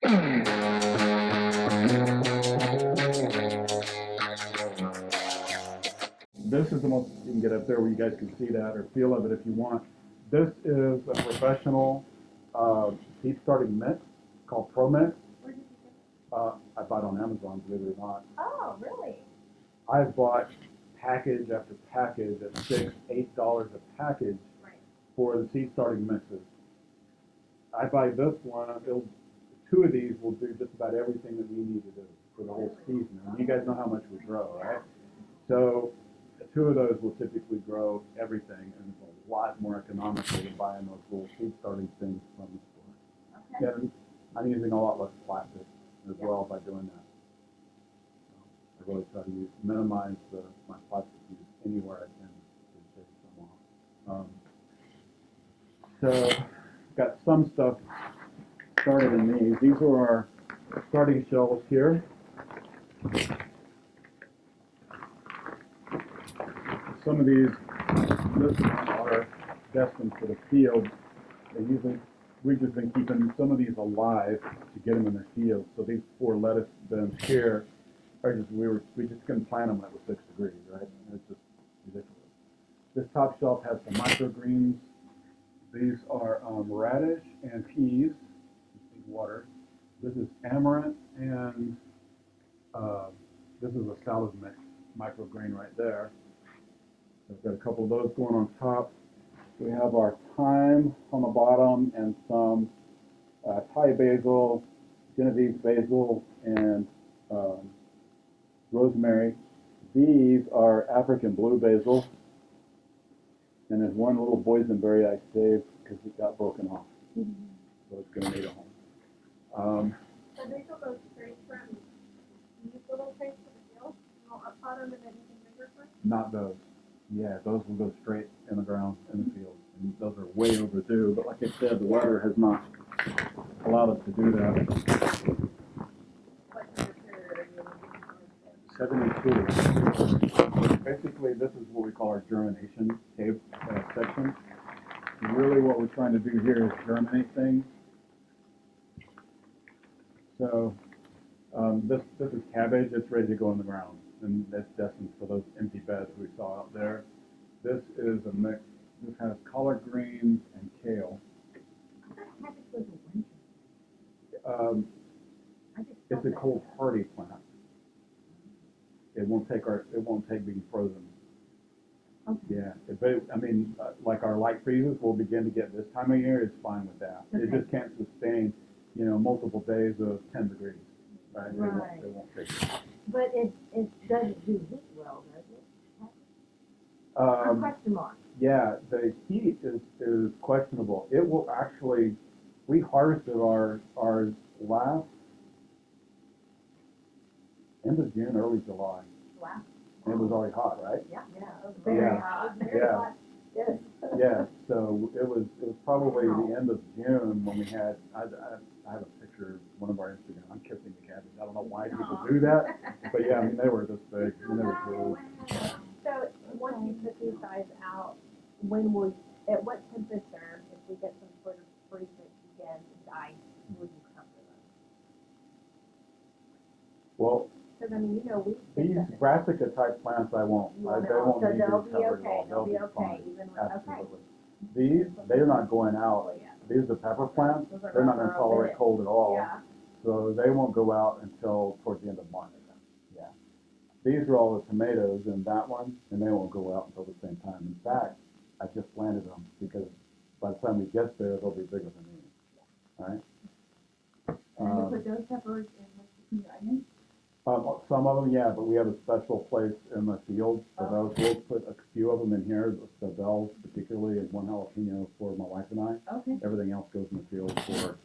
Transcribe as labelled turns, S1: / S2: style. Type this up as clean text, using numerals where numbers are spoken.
S1: This is the most you can get up there where you guys can see that or feel of it if you want. This is a professional seed starting mix called Pro Mix.
S2: Where did you get it?
S1: I bought it on Amazon, believe it or not.
S2: Oh, really?
S1: I've bought package after package at $6, $8 a package for the seed starting mixes. I buy this one. Two of these will do just about everything that we need to do for the whole season. And you guys know how much we grow, right? So two of those will typically grow everything, and it's a lot more economical than buying those little seed starting things from the store.
S2: Okay.
S1: And I'm using a lot less plastic as well by doing that. I really try to minimize my plastic use anywhere I can to shave some off. So got some stuff started in these. These are our starting shelves here. Some of these, this are destined for the field. We've just been keeping some of these alive to get them in the field. So these 4 lettuce bins here are just, we just couldn't plant them when it was 6 degrees, right? And it's just ridiculous. This top shelf has some microgreens. These are radish and peas. Water. This is amaranth, and this is a salad mix microgreen right there. I've got a couple of those going on top. We have our thyme on the bottom and some Thai basil, Genovese basil, and rosemary. These are African blue basil, and there's one little boysenberry I saved because it got broken off. So it's going to need a home.
S2: So these will go straight from these little trays to the field? You won't pot them in anything bigger first?
S1: Not those. Yeah, those will go straight in the ground in the field. And those are way overdue, but like I said, the weather has not allowed us to do that.
S2: What temperature are you
S1: 72. Basically, this is what we call our germination section. And really what we're trying to do here is germinate things. So this is cabbage. It's ready to go in the ground, and that's destined for those empty beds we saw out there. This is a mix. This has collard greens and kale.
S2: I thought cabbage was a winter.
S1: It's a cold hardy plant. It won't take being frozen.
S2: Okay.
S1: Yeah, like our light freezes we'll begin to get this time of year. It's fine with that.
S2: Okay.
S1: It just can't sustain, multiple days of 10 degrees. Right?
S2: Right.
S1: It won't take it.
S2: But it doesn't do heat well, does it? Question mark.
S1: Yeah, the heat is questionable. It will actually, we harvested our last end of June, early July.
S2: Wow.
S1: And it was already hot, right?
S2: Yeah, it was very hot. Very hot. Yes.
S1: Yeah, so it was probably the end of June when we had, I have a picture of one of our Instagram, I'm kissing the cabbage. I don't know why people do that, but yeah, they were this big, and they were blue.
S2: So once you put these guys out, at what temperature, if we get some sort of freeze again, die, will you cover them?
S1: Well,
S2: Because we.
S1: these brassica type plants I won't. They won't
S2: So
S1: need
S2: they'll
S1: to be
S2: be
S1: covered at
S2: okay,
S1: all.
S2: they'll be okay,
S1: fine.
S2: even with,
S1: Absolutely. These, they're not going out.
S2: Oh, yeah.
S1: These are pepper plants.
S2: Those are
S1: They're not
S2: not
S1: going to
S2: for a
S1: tolerate
S2: bit.
S1: cold at all.
S2: Yeah.
S1: So they won't go out until towards the end of March. Yeah. These are all the tomatoes in that one, and they won't go out until the same time. In fact, I just planted them because by the time we get there, they'll be bigger than these. All right.
S2: And you put those peppers in your onions?
S1: Some of them, yeah, but we have a special place in the field for those. We'll put a few of them in here, the bells particularly, and one jalapeno for my wife and I.
S2: Okay.
S1: Everything else goes in the field for